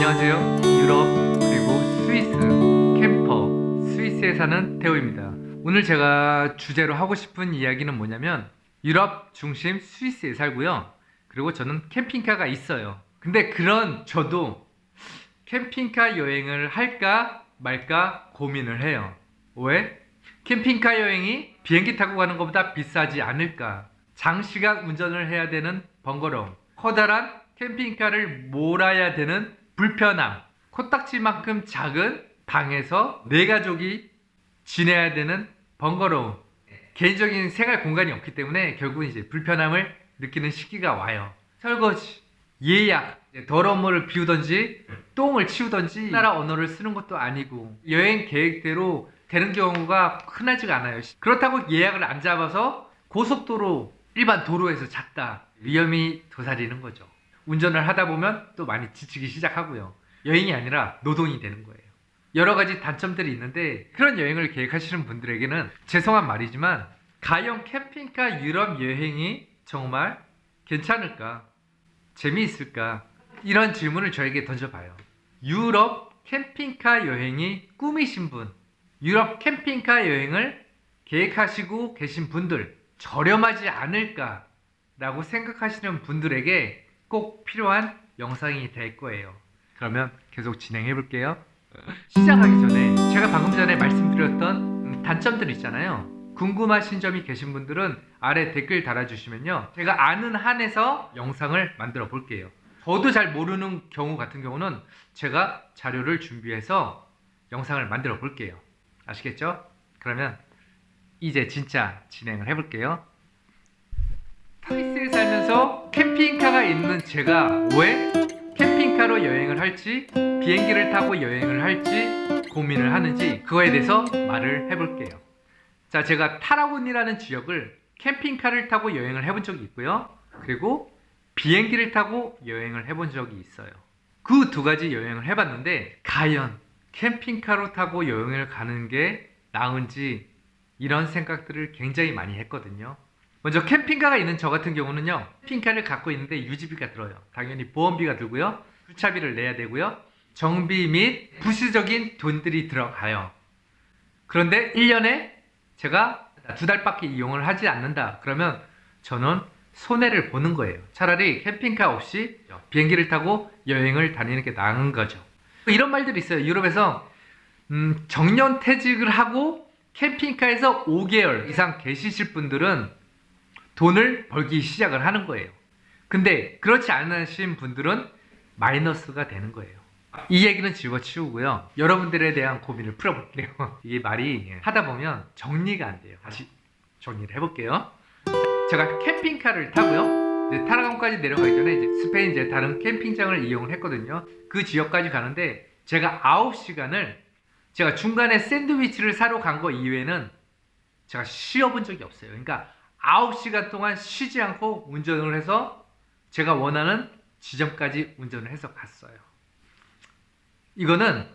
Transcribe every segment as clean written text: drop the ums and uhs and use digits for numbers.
안녕하세요. 유럽 그리고 스위스 캠퍼 스위스에 사는 태호입니다. 오늘 제가 주제로 하고 싶은 이야기는 뭐냐면 유럽 중심 스위스에 살고요. 그리고 저는 캠핑카가 있어요. 근데 그런 저도 캠핑카 여행을 할까 말까 고민을 해요. 왜? 캠핑카 여행이 비행기 타고 가는 것보다 비싸지 않을까? 장시간 운전을 해야 되는 번거로움, 커다란 캠핑카를 몰아야 되는 불편함, 코딱지만큼 작은 방에서 네 가족이 지내야 되는 번거로움, 개인적인 생활 공간이 없기 때문에 결국은 이제 불편함을 느끼는 시기가 와요. 설거지, 예약, 더러운 물을 비우던지 똥을 치우던지 나라 언어를 쓰는 것도 아니고 여행 계획대로 되는 경우가 흔하지가 않아요. 그렇다고 예약을 안 잡아서 고속도로 일반 도로에서 잤다, 위험이 도사리는 거죠. 운전을 하다 보면 또 많이 지치기 시작하고요. 여행이 아니라 노동이 되는 거예요. 여러 가지 단점들이 있는데 그런 여행을 계획하시는 분들에게는 죄송한 말이지만 가형 캠핑카 유럽 여행이 정말 괜찮을까? 재미있을까? 이런 질문을 저에게 던져봐요. 유럽 캠핑카 여행이 꿈이신 분, 유럽 캠핑카 여행을 계획하시고 계신 분들, 저렴하지 않을까? 라고 생각하시는 분들에게 꼭 필요한 영상이 될 거예요. 그러면 계속 진행해 볼게요. 시작하기 전에 제가 방금 전에 말씀드렸던 단점들 있잖아요. 궁금하신 점이 계신 분들은 아래 댓글 달아주시면요, 제가 아는 한에서 영상을 만들어 볼게요. 저도 잘 모르는 경우 같은 경우는 제가 자료를 준비해서 영상을 만들어 볼게요. 아시겠죠? 그러면 이제 진짜 진행을 해 볼게요. 스위스에 살면서 캠핑카가 있는 제가 왜 캠핑카로 여행을 할지, 비행기를 타고 여행을 할지 고민을 하는지 그거에 대해서 말을 해볼게요. 자, 제가 타라곤이라는 지역을 캠핑카를 타고 여행을 해본 적이 있고요. 그리고 비행기를 타고 여행을 해본 적이 있어요. 그 두 가지 여행을 해봤는데 과연 캠핑카로 타고 여행을 가는 게 나은지 이런 생각들을 굉장히 많이 했거든요. 먼저 캠핑카가 있는 저 같은 경우는요, 캠핑카를 갖고 있는데 유지비가 들어요. 당연히 보험비가 들고요, 주차비를 내야 되고요, 정비 및 부수적인 돈들이 들어가요. 그런데 1년에 제가 2달밖에 이용을 하지 않는다 그러면 저는 손해를 보는 거예요. 차라리 캠핑카 없이 비행기를 타고 여행을 다니는 게 나은 거죠. 이런 말들이 있어요. 유럽에서 정년퇴직을 하고 캠핑카에서 5개월 이상 계시실 분들은 돈을 벌기 시작을 하는 거예요. 근데 그렇지 않으신 분들은 마이너스가 되는 거예요. 이 얘기는 집어치우고요, 여러분들에 대한 고민을 풀어볼게요. 이게 말이 하다 보면 정리가 안 돼요. 다시 정리를 해볼게요. 제가 캠핑카를 타고요, 이제 타라곤까지 내려가기 전에 이제 스페인 이제 다른 캠핑장을 이용을 했거든요. 그 지역까지 가는데 제가 9시간을 제가 중간에 샌드위치를 사러 간 거 이외에는 제가 쉬어본 적이 없어요. 그러니까 9시간 동안 쉬지 않고 운전을 해서 제가 원하는 지점까지 운전을 해서 갔어요. 이거는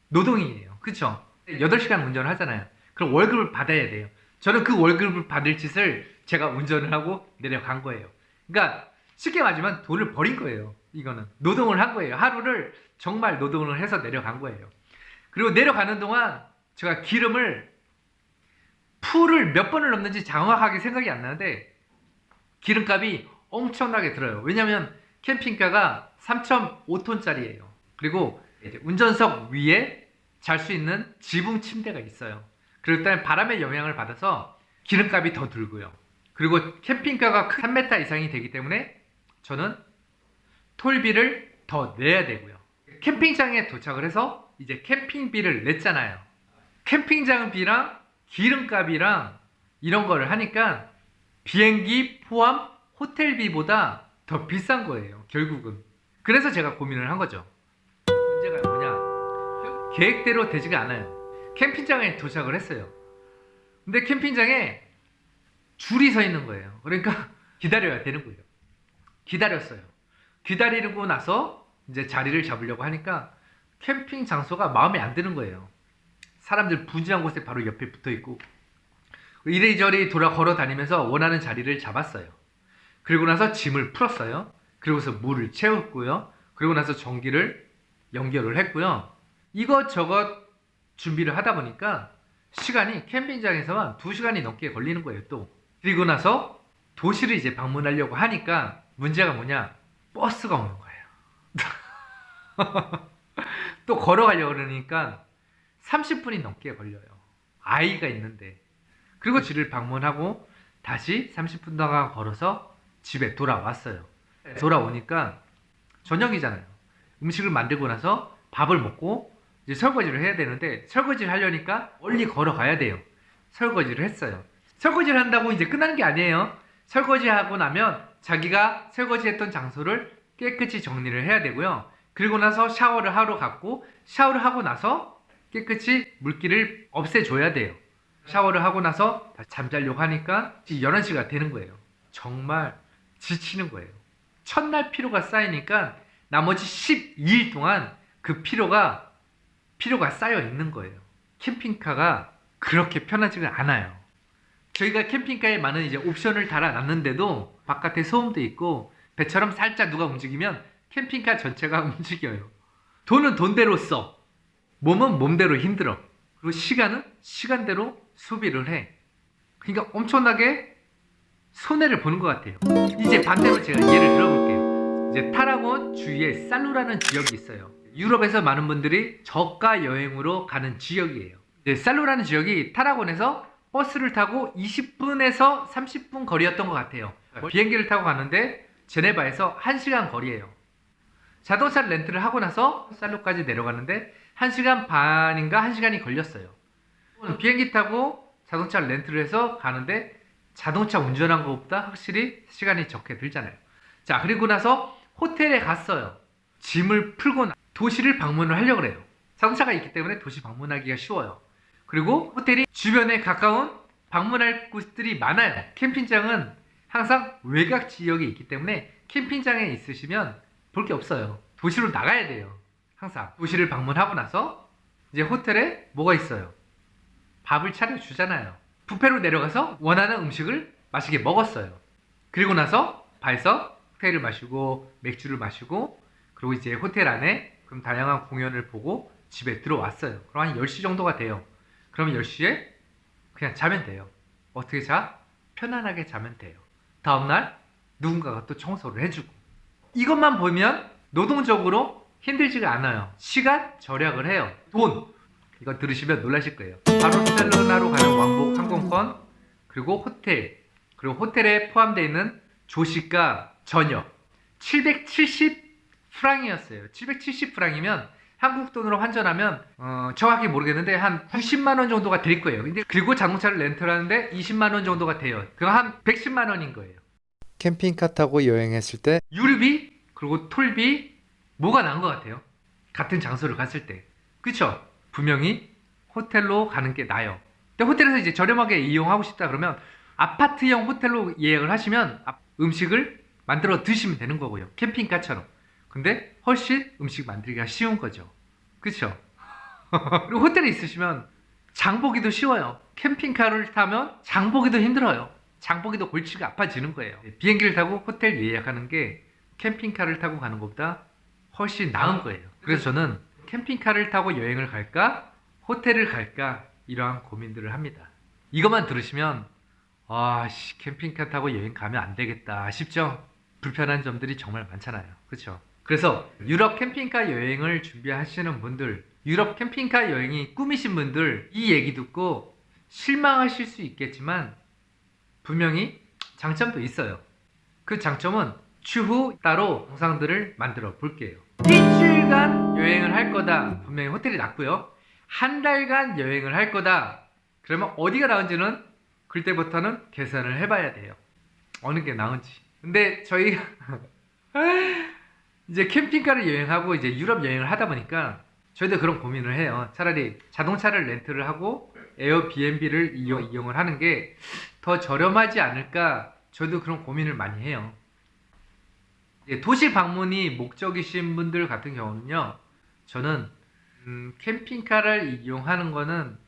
노동이에요. 그쵸? 8시간 운전을 하잖아요. 그럼 월급을 받아야 돼요. 저는 그 월급을 받을 짓을 제가 운전을 하고 내려간 거예요. 그러니까 쉽게 말하면 돈을 버린 거예요. 이거는 노동을 한 거예요. 하루를 정말 노동을 해서 내려간 거예요. 그리고 내려가는 동안 제가 풀을 몇 번을 넣는지 정확하게 생각이 안 나는데 기름값이 엄청나게 들어요. 왜냐면 캠핑카가 3.5톤짜리예요. 그리고 이제 운전석 위에 잘 수 있는 지붕 침대가 있어요. 그리고 일단 바람의 영향을 받아서 기름값이 더 들고요. 그리고 캠핑카가 3m 이상이 되기 때문에 저는 톨비를 더 내야 되고요. 캠핑장에 도착을 해서 이제 캠핑비를 냈잖아요. 캠핑장비랑 기름값이랑 이런 거를 하니까 비행기 포함 호텔비보다 더 비싼 거예요, 결국은. 그래서 제가 고민을 한 거죠. 문제가 뭐냐, 계획대로 되지가 않아요. 캠핑장에 도착을 했어요. 근데 캠핑장에 줄이 서 있는 거예요. 그러니까 기다려야 되는 거예요. 기다렸어요. 기다리고 나서 이제 자리를 잡으려고 하니까 캠핑 장소가 마음에 안 드는 거예요. 사람들 분주한 곳에 바로 옆에 붙어 있고 이리저리 걸어 다니면서 원하는 자리를 잡았어요. 그리고 나서 짐을 풀었어요. 그리고서 물을 채웠고요. 그리고 나서 전기를 연결을 했고요. 이것저것 준비를 하다 보니까 시간이 캠핑장에서만 2시간이 넘게 걸리는 거예요, 또. 그리고 나서 도시를 이제 방문하려고 하니까 문제가 뭐냐? 버스가 오는 거예요. 또 걸어가려고 그러니까 30분이 넘게 걸려요. 아이가 있는데. 그리고 집을 방문하고 다시 30분 동안 걸어서 집에 돌아왔어요. 돌아오니까 저녁이잖아요. 음식을 만들고 나서 밥을 먹고 이제 설거지를 해야 되는데 설거지를 하려니까 멀리 걸어가야 돼요. 설거지를 했어요. 설거지를 한다고 이제 끝나는 게 아니에요. 설거지하고 나면 자기가 설거지했던 장소를 깨끗이 정리를 해야 되고요. 그리고 나서 샤워를 하러 갔고 샤워를 하고 나서 깨끗이 물기를 없애줘야 돼요. 샤워를 하고 나서 다시 잠자려고 하니까 11시가 되는 거예요. 정말 지치는 거예요. 첫날 피로가 쌓이니까 나머지 12일 동안 그 피로가 쌓여 있는 거예요. 캠핑카가 그렇게 편하지가 않아요. 저희가 캠핑카에 많은 이제 옵션을 달아놨는데도 바깥에 소음도 있고 배처럼 살짝 누가 움직이면 캠핑카 전체가 움직여요. 돈은 돈대로 써. 몸은 몸대로 힘들어. 그리고 시간은 시간대로 소비를 해. 그러니까 엄청나게 손해를 보는 것 같아요. 이제 반대로 제가 예를 들어볼게요. 이제 타라곤 주위에 살루라는 지역이 있어요. 유럽에서 많은 분들이 저가 여행으로 가는 지역이에요. 살루라는 지역이 타라곤에서 버스를 타고 20분에서 30분 거리였던 것 같아요. 비행기를 타고 가는데 제네바에서 1시간 거리예요. 자동차를 렌트를 하고 나서 살루까지 내려가는데 1시간 반인가 1시간이 걸렸어요. 비행기 타고 자동차를 렌트를 해서 가는데 자동차 운전한 것보다 확실히 시간이 적게 들잖아요. 자, 그리고 나서 호텔에 갔어요. 짐을 풀고 도시를 방문을 하려고 해요. 자동차가 있기 때문에 도시 방문하기가 쉬워요. 그리고 호텔이 주변에 가까운 방문할 곳들이 많아요. 캠핑장은 항상 외곽 지역에 있기 때문에 캠핑장에 있으시면 볼 게 없어요. 도시로 나가야 돼요. 항상 도시를 방문하고 나서 이제 호텔에 뭐가 있어요? 밥을 차려주잖아요. 뷔페로 내려가서 원하는 음식을 맛있게 먹었어요. 그리고 나서 바에서 칵테일을 마시고 맥주를 마시고 그리고 이제 호텔 안에 그럼 다양한 공연을 보고 집에 들어왔어요. 그럼 한 10시 정도가 돼요. 그러면 10시에 그냥 자면 돼요. 어떻게 자? 편안하게 자면 돼요. 다음날 누군가가 또 청소를 해주고. 이것만 보면 노동적으로 힘들지가 않아요. 시간 절약을 해요. 돈! 이거 들으시면 놀라실 거예요. 바르셀로나로 가는 왕복 항공권, 그리고 호텔, 그리고 호텔에 포함되어 있는 조식과 저녁 770프랑이었어요. 770프랑이면 한국 돈으로 환전하면 정확히 모르겠는데 한 90만 원 정도가 될 거예요. 근데 그리고 자동차를 렌트를 하는데 20만 원 정도가 돼요. 그거 한 110만 원인 거예요. 캠핑카 타고 여행했을 때 유류비 그리고 톨비 뭐가 나은 것 같아요? 같은 장소를 갔을 때. 그쵸? 분명히 호텔로 가는 게 나아요. 근데 호텔에서 이제 저렴하게 이용하고 싶다 그러면 아파트형 호텔로 예약을 하시면 음식을 만들어 드시면 되는 거고요. 캠핑카처럼. 근데 훨씬 음식 만들기가 쉬운 거죠. 그쵸? 그리고 호텔에 있으시면 장 보기도 쉬워요. 캠핑카를 타면 장 보기도 힘들어요. 장 보기도 골치가 아파지는 거예요. 비행기를 타고 호텔 예약하는 게 캠핑카를 타고 가는 것보다 훨씬 나은 거예요. 그래서 저는 캠핑카를 타고 여행을 갈까? 호텔을 갈까? 이러한 고민들을 합니다. 이것만 들으시면 캠핑카 타고 여행 가면 안 되겠다 싶죠? 불편한 점들이 정말 많잖아요. 그렇죠? 그래서 유럽 캠핑카 여행을 준비하시는 분들, 유럽 캠핑카 여행이 꿈이신 분들 이 얘기 듣고 실망하실 수 있겠지만 분명히 장점도 있어요. 그 장점은 추후 따로 영상들을 만들어 볼게요. 일주일간 여행을 할 거다. 분명히 호텔이 낫고요. 한 달간 여행을 할 거다. 그러면 어디가 나은지는 그때부터는 계산을 해봐야 돼요. 어느 게 나은지. 근데 저희가 이제 캠핑카를 여행하고 이제 유럽 여행을 하다 보니까 저희도 그런 고민을 해요. 차라리 자동차를 렌트를 하고 에어비앤비를 이용을 하는 게 더 저렴하지 않을까. 저도 그런 고민을 많이 해요. 도시 방문이 목적이신 분들 같은 경우는요, 저는 캠핑카를 이용하는 거는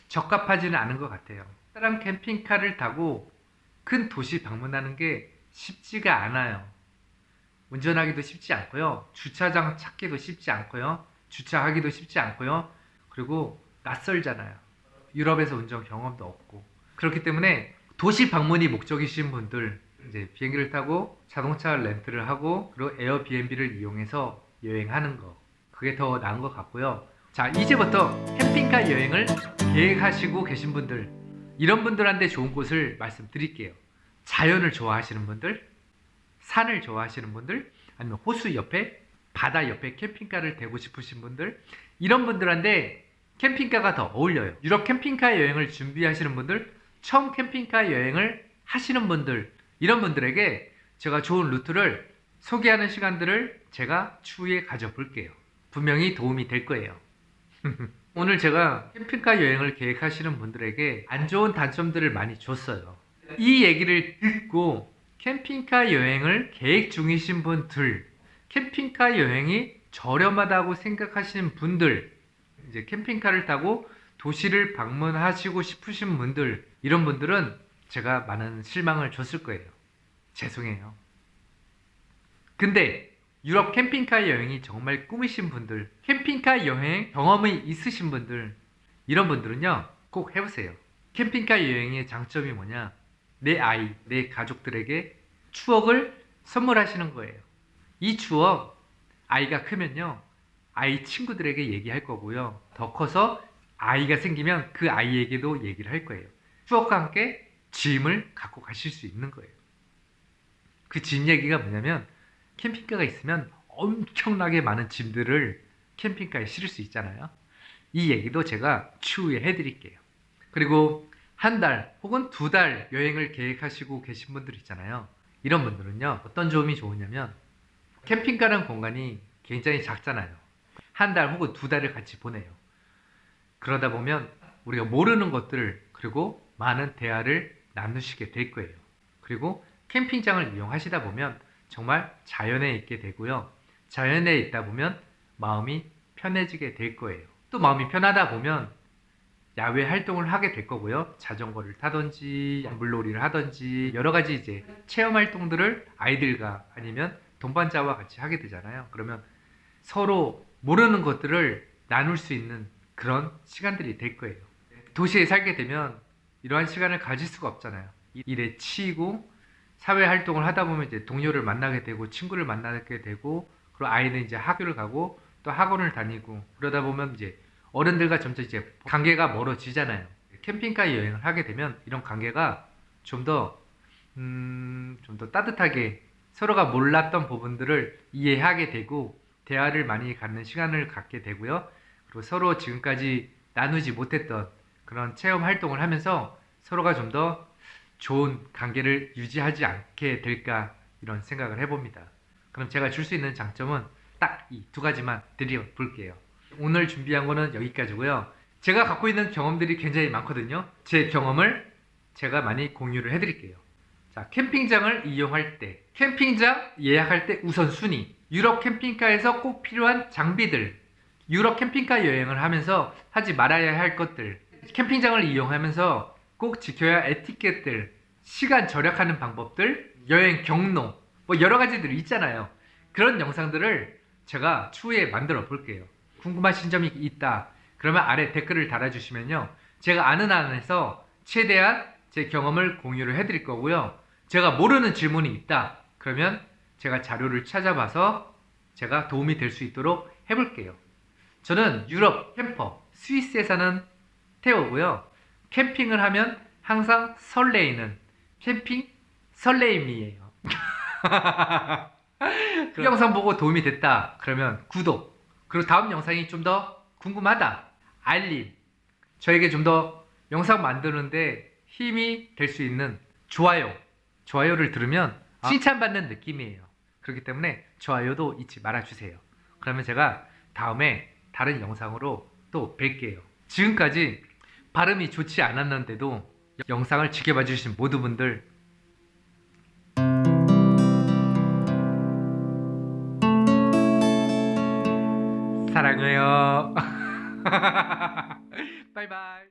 적합하지는 않은 것 같아요. 다른 캠핑카를 타고 큰 도시 방문하는 게 쉽지가 않아요. 운전하기도 쉽지 않고요. 주차장 찾기도 쉽지 않고요. 주차하기도 쉽지 않고요. 그리고 낯설잖아요. 유럽에서 운전 경험도 없고. 그렇기 때문에 도시 방문이 목적이신 분들, 이제 비행기를 타고 자동차 렌트를 하고 그리고 에어비앤비를 이용해서 여행하는 거. 그게 더 나은 것 같고요. 자, 이제부터 캠핑카 여행을 계획하시고 계신 분들, 이런 분들한테 좋은 곳을 말씀드릴게요. 자연을 좋아하시는 분들, 산을 좋아하시는 분들, 아니면 호수 옆에, 바다 옆에 캠핑카를 대고 싶으신 분들, 이런 분들한테 캠핑카가 더 어울려요. 유럽 캠핑카 여행을 준비하시는 분들, 처음 캠핑카 여행을 하시는 분들, 이런 분들에게 제가 좋은 루트를 소개하는 시간들을 제가 추후에 가져볼게요. 분명히 도움이 될 거예요. 오늘 제가 캠핑카 여행을 계획하시는 분들에게 안 좋은 단점들을 많이 줬어요. 이 얘기를 듣고 캠핑카 여행을 계획 중이신 분들, 캠핑카 여행이 저렴하다고 생각하시는 분들, 이제 캠핑카를 타고 도시를 방문하시고 싶으신 분들, 이런 분들은 제가 많은 실망을 줬을 거예요. 죄송해요. 근데 유럽 캠핑카 여행이 정말 꿈이신 분들, 캠핑카 여행 경험이 있으신 분들, 이런 분들은요 꼭 해보세요. 캠핑카 여행의 장점이 뭐냐, 내 아이, 내 가족들에게 추억을 선물하시는 거예요. 이 추억 아이가 크면요 아이 친구들에게 얘기할 거고요, 더 커서 아이가 생기면 그 아이에게도 얘기를 할 거예요. 추억과 함께 짐을 갖고 가실 수 있는 거예요. 그 짐 얘기가 뭐냐면, 캠핑카가 있으면 엄청나게 많은 짐들을 캠핑카에 실을 수 있잖아요. 이 얘기도 제가 추후에 해드릴게요. 그리고 한 달 혹은 2달 여행을 계획하시고 계신 분들 있잖아요. 이런 분들은요 어떤 점이 좋으냐면, 캠핑카라는 공간이 굉장히 작잖아요. 한 달 혹은 2달을 같이 보내요. 그러다 보면 우리가 모르는 것들, 그리고 많은 대화를 나누시게 될 거예요. 그리고 캠핑장을 이용하시다 보면 정말 자연에 있게 되고요. 자연에 있다 보면 마음이 편해지게 될 거예요. 또 마음이 편하다 보면 야외 활동을 하게 될 거고요. 자전거를 타든지 물놀이를 하든지 여러 가지 이제 체험 활동들을 아이들과 아니면 동반자와 같이 하게 되잖아요. 그러면 서로 모르는 것들을 나눌 수 있는 그런 시간들이 될 거예요. 도시에 살게 되면 이러한 시간을 가질 수가 없잖아요. 일에 치이고 사회 활동을 하다 보면 이제 동료를 만나게 되고 친구를 만나게 되고, 그리고 아이는 이제 학교를 가고 또 학원을 다니고, 그러다 보면 이제 어른들과 점점 이제 관계가 멀어지잖아요. 캠핑카 여행을 하게 되면 이런 관계가 좀 더 따뜻하게 서로가 몰랐던 부분들을 이해하게 되고 대화를 많이 갖는 시간을 갖게 되고요. 그리고 서로 지금까지 나누지 못했던 그런 체험 활동을 하면서 서로가 좀 더 좋은 관계를 유지하지 않게 될까, 이런 생각을 해봅니다. 그럼 제가 줄 수 있는 장점은 딱 이 2가지만 드려볼게요. 오늘 준비한 거는 여기까지고요. 제가 갖고 있는 경험들이 굉장히 많거든요. 제 경험을 제가 많이 공유를 해드릴게요. 자, 캠핑장을 이용할 때, 캠핑장 예약할 때 우선순위, 유럽 캠핑카에서 꼭 필요한 장비들, 유럽 캠핑카 여행을 하면서 하지 말아야 할 것들, 캠핑장을 이용하면서 꼭 지켜야 할 에티켓들, 시간 절약하는 방법들, 여행 경로, 뭐 여러 가지들이 있잖아요. 그런 영상들을 제가 추후에 만들어 볼게요. 궁금하신 점이 있다 그러면 아래 댓글을 달아주시면요, 제가 아는 한에서 최대한 제 경험을 공유를 해드릴 거고요. 제가 모르는 질문이 있다 그러면 제가 자료를 찾아봐서 제가 도움이 될 수 있도록 해볼게요. 저는 유럽 캠퍼, 스위스에 사는 태호고요. 캠핑을 하면 항상 설레이는 캠핑 설레임이에요. 이 영상 보고 도움이 됐다 그러면 구독, 그리고 다음 영상이 좀 더 궁금하다, 알림, 저에게 좀 더 영상 만드는데 힘이 될 수 있는 좋아요를 들으면 칭찬받는 느낌이에요. 그렇기 때문에 좋아요도 잊지 말아주세요. 그러면 제가 다음에 다른 영상으로 또 뵐게요. 지금까지 발음이 좋지 않았는데도 영상을 지켜봐 주신 모든 분들 사랑해요. 바이바이.